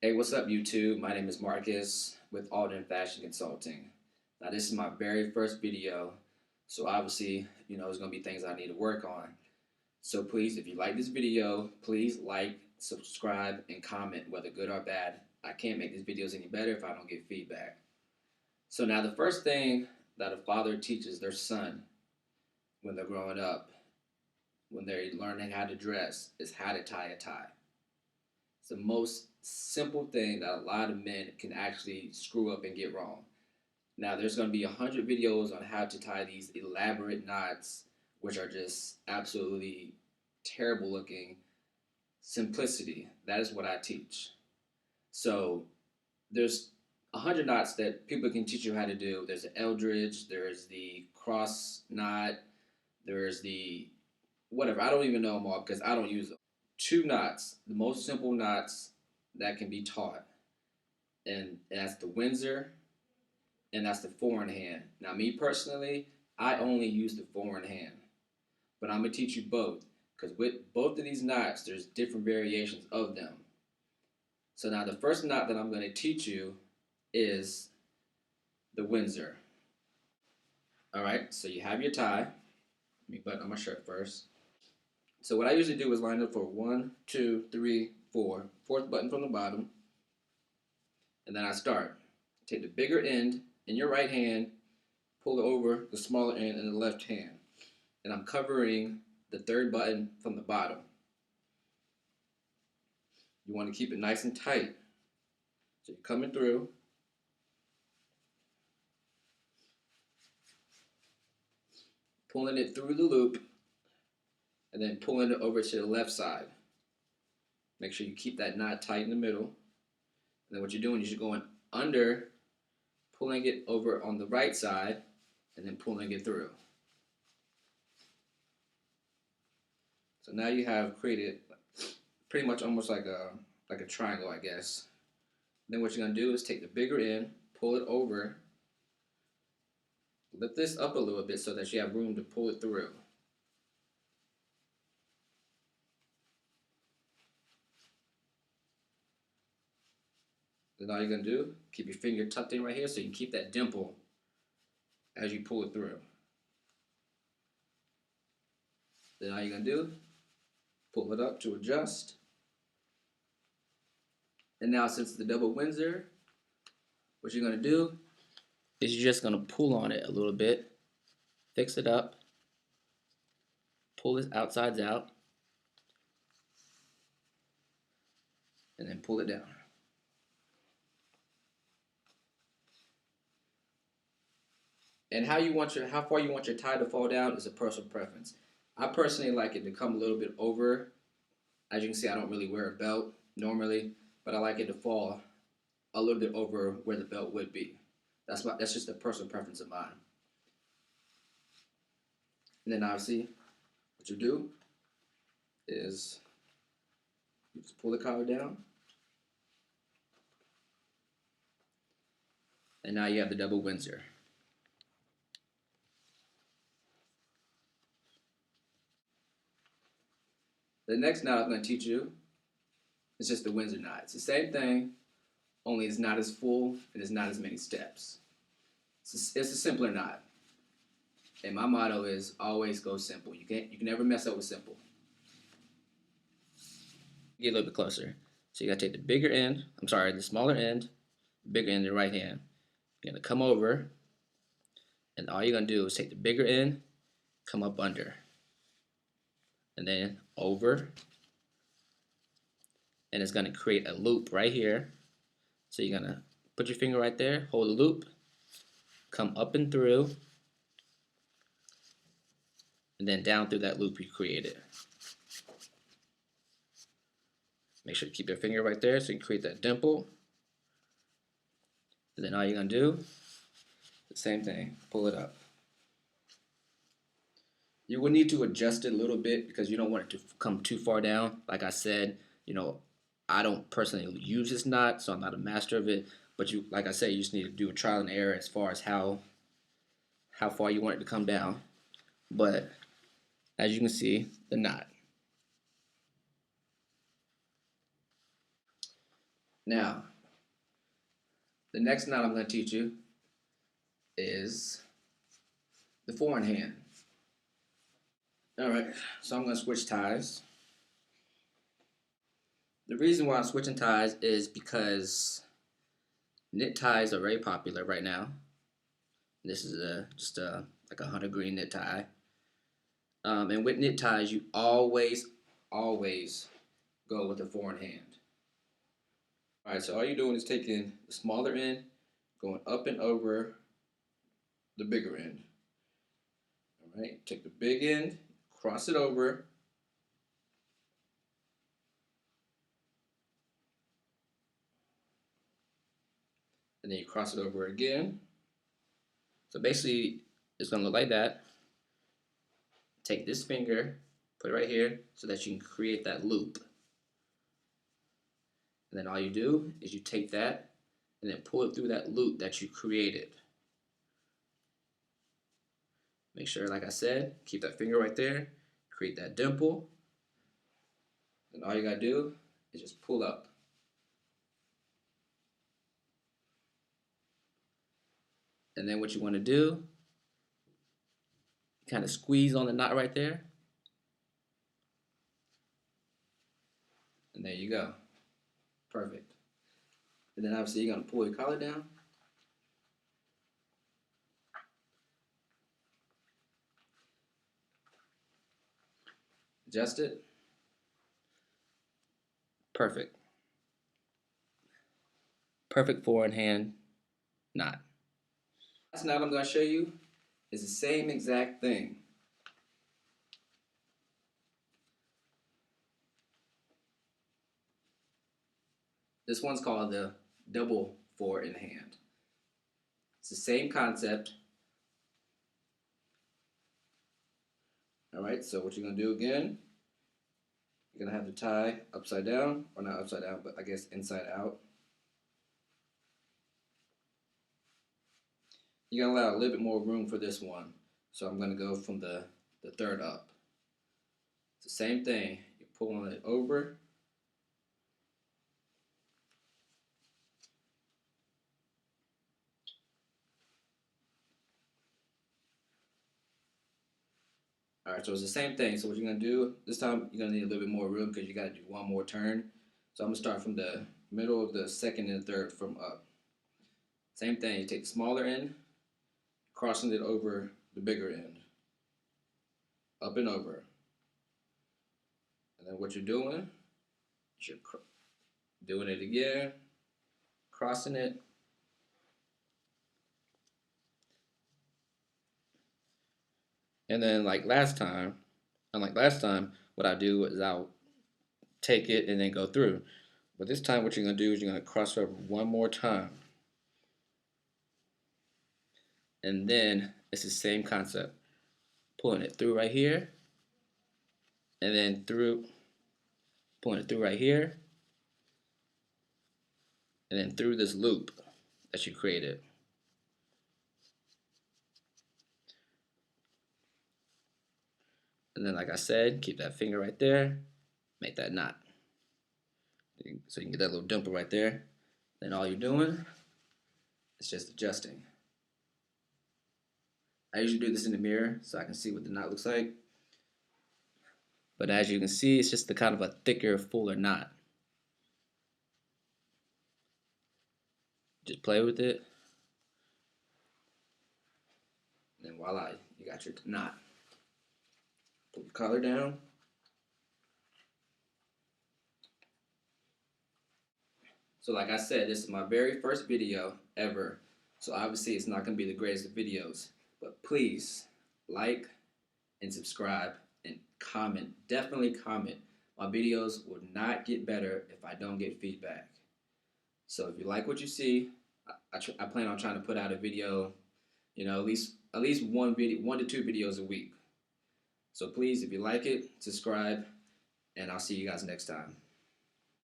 Hey, what's up, YouTube? My name is Marcus with Alden Fashion Consulting. Now, this is my very first video, so obviously, there's going to be things I need to work on. So please, if you like this video, please like, subscribe, and comment, whether good or bad. I can't make these videos any better if I don't get feedback. So now the first thing that a father teaches their son when they're growing up, when they're learning how to dress, is how to tie a tie. It's the most simple thing that a lot of men can actually screw up and get wrong. Now, there's going to be 100 videos on how to tie these elaborate knots, which are just absolutely terrible looking. Simplicity, that is what I teach. So, there's 100 knots that people can teach you how to do. There's the Eldridge, there's the cross knot, there's the whatever. I don't even know them all because I don't use them. Two knots, the most simple knots that can be taught, and that's the windsor and that's the four in hand. Now, me personally, I only use the four in hand, but I'm gonna teach you both because with both of these knots, there's different variations of them. So now the first knot that I'm gonna teach you is the windsor. All right, so you have your tie. Let me button on my shirt first. So what I usually do is line up for 1, 2, 3, 4, fourth button from the bottom, and then I start. Take the bigger end in your right hand, pull it over the smaller end in the left hand, and I'm covering the third button from the bottom. You want to keep it nice and tight. So you're coming through, pulling it through the loop, and then pulling it over to the left side. Make sure you keep that knot tight in the middle. And then what you're doing is you're going under, pulling it over on the right side, and then pulling it through. So now you have created pretty much almost like a triangle, I guess. Then what you're gonna do is take the bigger end, pull it over, lift this up a little bit so that you have room to pull it through. Then all you're gonna do, keep your finger tucked in right here so you can keep that dimple as you pull it through. Then all you're gonna do, pull it up to adjust. And now since it's the double windsor, what you're gonna do is you're just gonna pull on it a little bit, fix it up, pull it outsides out, and then pull it down. And how far you want your tie to fall down is a personal preference. I personally like it to come a little bit over. As you can see, I don't really wear a belt normally, but I like it to fall a little bit over where the belt would be. That's just a personal preference of mine. And then obviously, what you do is you just pull the collar down, and now you have the double windsor. The next knot I'm going to teach you is just the windsor knot. It's the same thing, only it's not as full and it's not as many steps. It's a simpler knot. And my motto is always go simple. You can never mess up with simple. Get a little bit closer. So you gotta take the smaller end, bigger end in the right hand. You're gonna come over, and all you're gonna do is take the bigger end, come up under, and then over, and it's gonna create a loop right here. So you're gonna put your finger right there, hold the loop, come up and through, and then down through that loop you created. Make sure you keep your finger right there so you can create that dimple. And then all you're gonna do, the same thing, pull it up. You will need to adjust it a little bit because you don't want it to come too far down. Like I said, I don't personally use this knot, so I'm not a master of it. But like I said, you just need to do a trial and error as far as how far you want it to come down. But as you can see, the knot. Now, the next knot I'm going to teach you is the forehand. All right, so I'm going to switch ties. The reason why I'm switching ties is because knit ties are very popular right now. This is just like a 100 green knit tie. And with knit ties, you always go with the forehand. All right, so all you're doing is taking the smaller end, going up and over the bigger end. All right, take the big end, cross it over, and then you cross it over again. So basically, it's gonna look like that. Take this finger, put it right here, so that you can create that loop. And then all you do is you take that and then pull it through that loop that you created. Make sure, like I said, keep that finger right there, create that dimple, and all you gotta do is just pull up. And then what you wanna do, kind of squeeze on the knot right there. And there you go. Perfect. And then obviously you're gonna pull your collar down. Adjust it. Perfect. Perfect forehand knot. Last knot I'm gonna show you is the same exact thing. This one's called the double four in hand. It's the same concept. All right, so what you're gonna do again, you're gonna have the tie upside down, or not upside down, but I guess inside out. You're gonna allow a little bit more room for this one. So I'm gonna go from the third up. It's the same thing. You're pulling it over. All right, so it's the same thing. So what you're gonna do, this time you're gonna need a little bit more room because you gotta do one more turn. So I'm gonna start from the middle of the second and third from up. Same thing, you take the smaller end, crossing it over the bigger end. Up and over. And then what you're doing, you're doing it again, crossing it. And then unlike last time, what I do is I'll take it and then go through. But this time what you're going to do is you're going to cross over one more time. And then it's the same concept. Pulling it through right here. And then pulling it through right here. And then through this loop that you created. And then like I said, keep that finger right there. Make that knot. So you can get that little dimple right there. Then all you're doing is just adjusting. I usually do this in the mirror so I can see what the knot looks like. But as you can see, it's just the kind of a thicker, fuller knot. Just play with it. And then voila, you got your knot. Put the collar down. So like I said, this is my very first video ever. So obviously it's not going to be the greatest of videos. But please like and subscribe and comment. Definitely comment. My videos will not get better if I don't get feedback. So if you like what you see, I plan on trying to put out a video, you know, at least one to two videos a week. So please, if you like it, subscribe, and I'll see you guys next time.